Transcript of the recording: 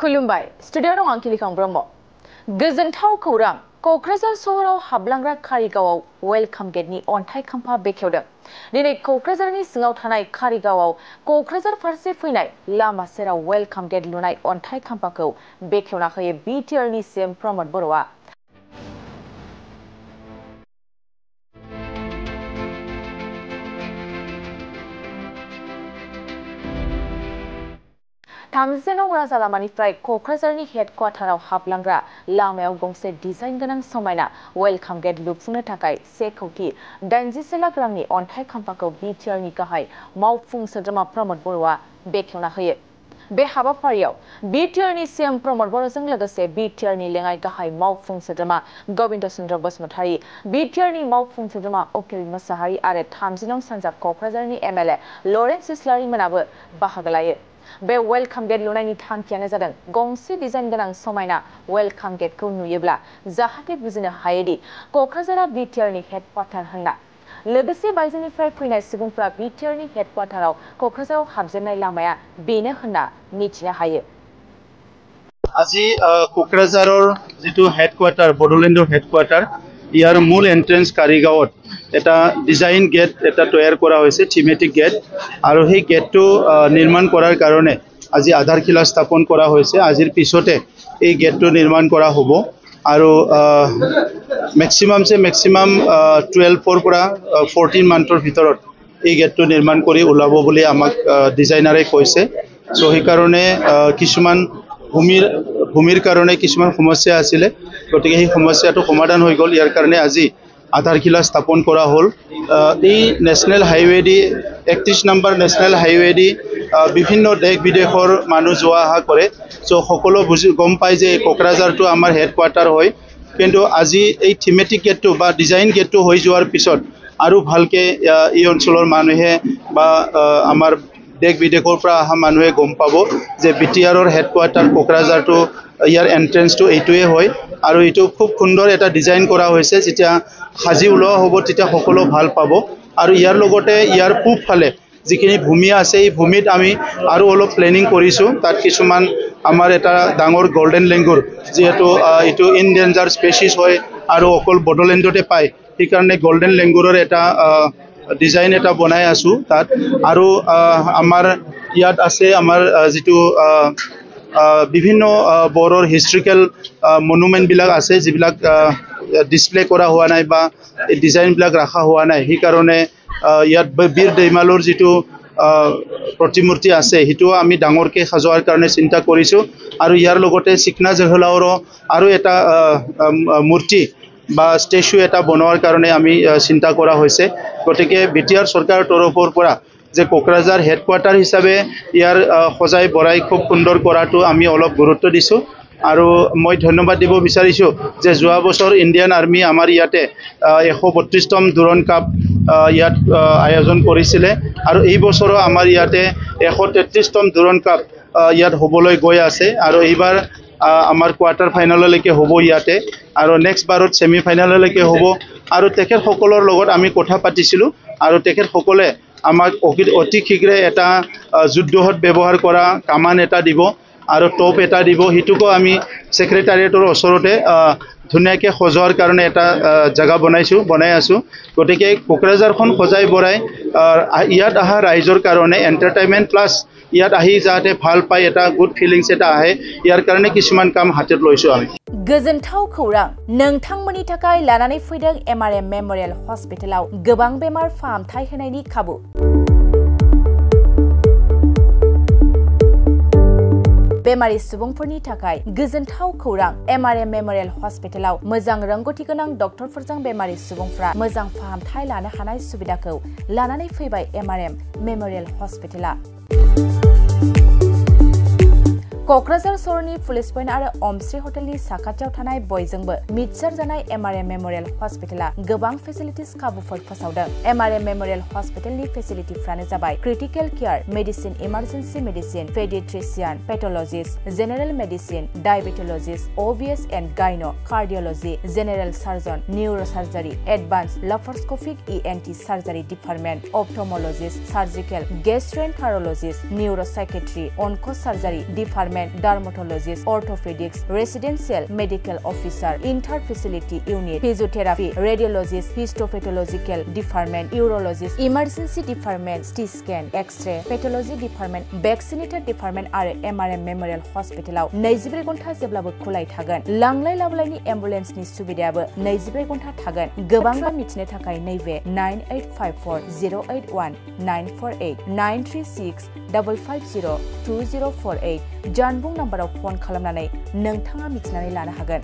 खुलुमबाय स्टुडिय'आव आं किलिखां ब्रह्म गोजोनथाव खौरां क'क्राझार सहराव हाबलांग्रा कारिगावआव वेलकाम गेटनि अन्थाइ खाम्फा बेखेवदों दिनै क'क्राझारनि सिङाव थानाय कारिगावआव क'क्राझार फारसे फैनाय लामा सेराव वेलकाम गेट लुनाय अन्थाइ खाम्फाखौ बेखेवना होयो बिटिआरनि सीएम प्रमद बर'आ थामजिनं राजा लामानिफ्राय क'क्राझारनि हेडक्वार्टाराव हाबलांग्रा लामायाव गंसे डिजाइन गोनां समायना वेलकाम गेट लुफुंनो थाखाय 1,80,00,000 लाख रांनि अन्थाइ खाम्फाखौ बिटिआरनि गाहाय मावफुं सोद्रोमा प्रमद बर'आ बेखेवना होयो। बे हाबाफारियाव बिटिआरनि सीएम प्रमद बर'जों लोगोसे बिटिआरनि लेङाइ गाहाय मावफुं सोद्रोमा गबिन्द चन्द्र बसुमतारी, बिटिआरनि मावफुं सोद्रोमा अखिल मोसाहारि आरो 30 नं सानजा क'क्राझारनि एमएलए लरेन्स इस्लारि मोनाबो बाहागो लायो। बे वेलकाम गेट लुनायनि थांखियानो जादों गंसे डिजाइन गोनां समायना वेलकाम गेटखौ नुयोब्ला जाहाथे बुजिनो हायोदि क'क्राझारा बिटिआरनि हेडक्वार्टार होनना लोगोसे बायजोनिफ्राय फैनाय सुबुंफ्रा बिटिआरनि हेडक्वार्टाराव क'क्राझाराव हाबजेननाय लामाया बेनो होनना मिथिनो हायो। আজি কোকৰাঝাৰৰ যেটো হেডকোৱাৰ্টাৰ বড়োলেণ্ডৰ হেডকোৱাৰ্টাৰ ইয়াৰ মূল এন্ট্ৰেন্স কাৰিগাঁৱত এটা ডিজাইন গেট এটা তৈয়াৰ কৰা হৈছে থিমেটিক গেট আৰু সেই গেটটো নিৰ্মাণ কৰাৰ কাৰণে আজি আধাৰশিলা স্থাপন কৰা হৈছে আজিৰ পিছতে এই গেটটো নিৰ্মাণ কৰা হ'ব আৰু মেক্সিমাম 12 পৰা 14 মান্থৰ ভিতৰত এই গেটটো নিৰ্মাণ কৰি ওলাব বুলি আমাক ডিজাইনাৰে কৈছে সো সেই কাৰণে কিছুমান ভূমিৰ কাৰণে কিছুমান সমস্যা আছিল গতিকে এই সমস্যাটো সমাধান হৈ গ'ল ইয়াৰ কাৰণে আজি আধাৰশিলা স্থাপন কৰা হ'ল এই নেশনেল হাইৱে দি 31 নম্বৰ নেশনেল হাইৱে দি বিভিন্ন দেশ বিদেশৰ মানুহ যোৱা আহা কৰে সো সকলো গম পায় যে কোকৰাঝাৰটো আমাৰ হেডকোৱাৰ্টাৰ হয় কিন্তু আজি এই থিমেটিক গেটটো বা ডিজাইন গেটটো হৈ যোৱাৰ পিছত আৰু ভালকে এই অঞ্চলৰ মানুহে বা আমাৰ দেশ বিদেশৰ পৰা আহা মানুহে গম পাব যে বিটিআৰৰ হেডকোৱাৰ্টাৰ কোকৰাঝাৰটো ইয়াৰ এন্ট্ৰেন্সটো এইটোৱে হয় আৰু এইটো খুব সুন্দৰ এটা ডিজাইন কৰা হৈছে যেতিয়া সাজি ওলোৱা হ'ব তেতিয়া সকলো ভাল পাব আৰু ইয়াৰ লগতে ইয়াৰ পূবফালে যিখিনি ভূমি আছে এই ভূমিত আমি আৰু অলপ প্লেনিং কৰিছো তাত কিছুমান আমাৰ এটা ডাঙৰ গোল্ডেন লেংগুৰ যেটো এইটো ইনডেঞ্জাৰ স্পেচিছ হয় আৰু অকল বড়োলেণ্ডতে পায় সেই কাৰণে গোল্ডেন লেংগুৰৰ এটা ডিজাইন এটা বনাই আছো তাত আৰু আমাৰ ইয়াত আছে আমাৰ যেটো বিভিন্ন বড়োৰ হিষ্টৰিকেল মনুমেন্ট বিলাক আছে যিবিলাক ডিসপ্লে কৰা হোৱা নাই বা ডিজাইন বিলাক ৰাখা হোৱা নাই সেই কাৰণে ইয়াত বীৰ দৈমালৰ যেটো প্ৰতিমূৰ্তি আছে হিটো আমি ডাঙৰকে সজোৱাৰ কাৰণে চিন্তা কৰিছো আৰু ইয়াৰ লগতে চিকনা জহলাওৰ আৰু এটা মূৰ্তি বা স্টেচু এটা বনোৱাৰ কাৰণে আমি চিন্তা কৰা হৈছে গতিকে বিটিআৰ চৰকাৰৰ তৰফৰ পৰা যে কোকৰাঝাৰ হেডকোৱাৰ্টাৰ হিচাপে ইয়াৰ সজাই বৰাই খুব সুন্দৰ কৰাটো আমি অলপ গুৰুত্ব দিছো আৰু মই ধন্যবাদ দিব বিচাৰিছো যে যোৱা বছৰ ইণ্ডিয়ান আৰ্মি আমাৰ ইয়াতে 132তম দুৰণ কাপ ইয়াত আয়োজন কৰিছিল আৰু এই বছৰো আমাৰ ইয়াতে 133তম দুৰণ কাপ ইয়াত হ'বলৈ গৈ আছে আৰু এইবাৰ আমাৰ কোৱাৰ্টাৰ ফাইনাললৈকে হ'ব ইয়াতে আৰু নেক্সট বাৰত সেমি ফাইনাললৈকে হ'ব আৰু তেখেত সকলৰ লগত আমি কথা পাতিছিলো আৰু তেখেত সকলে আমাক অতি শীঘ্ৰে এটা যুদ্ধহত ব্যৱহাৰ কৰা কামান এটা দিব আৰু টপ এটা দিব হিটুকো আমি সেক্ৰেটাৰিয়েটৰ ওচৰতে ধুনীয়াকে সজোৱাৰ কাৰণে এটা জায়গা বনাই আছো গতিকে কোকৰাঝাৰখন সজাই বৰাই ইয়াত আহা ৰাইজৰ কাৰণে এন্টাৰটেইনমেন্ট প্লাস ইয়াত আহি যাতে ভাল পায় এটা গুড ফিলিংস এটা আহে ইয়াৰ কাৰণে কিছুমান কাম হাতত লৈছো আমি गोजोनथाव खौरां नोंथांमोननि थाखाय लानानै फैदों एमआरएम मेमोरियल हस्पिटालाव गोबां बेमार फाहामथाय होनायनि खाबु बेमारि सुबुंफोरनि थाखाय गोजोनथाव खौरां एमआरएम मेमोरियल हस्पिटालाव मोजां रोंग'थि गोनां डक्टरफोरजों बेमारि सुबुंफ्रा मोजां फाहामथाय लानो हानाय सुबिदाखौ लानानै फैबाय एमआरएम मेमोरियल हस्पिटाला क'क्राझार सहरनि पुलिस पइन्ट आरो अमश्री हटेलनि साखाथियाव थानाय बयजोंबो मिथिसार जानाय एमआरएम मेमोरियल हस्पिटाला गोबां फेसिलिटिस खाबुफोर फोसावदों एमआरएम मेमोरियल हस्पिटालनि फेसिलिटिफोरानो जाबाय critical care medicine emergency medicine paediatrician pathologist general medicine diabetologist OBS and gyno cardiology general surgeon neurosurgery advance laparoscopic ENT surgery department ophthalmologist surgical gastroenterologist neuropsychiatry onco surgery department department dermatologist orthopaedics residential medical officer inter facility unit physiotherapy radiologist histopathological department urologist emergency department CT scan x-ray pathology department vaccinator department आरो MRM memorial हस्पिटालाव 24 घन्टा जेब्लाबो खुलाय थागोन लांलाय लाबोलायनि एम्बुलेन्सनि सुबिदायाबो 24 घन्टा थागोन गोबां मिथिनो थाखाय नैबे 9854081948 936 550 2048 जानबुं नाम्बाराव फन खालामनानै नोंथाङा मिथिनानै लानो हागोन।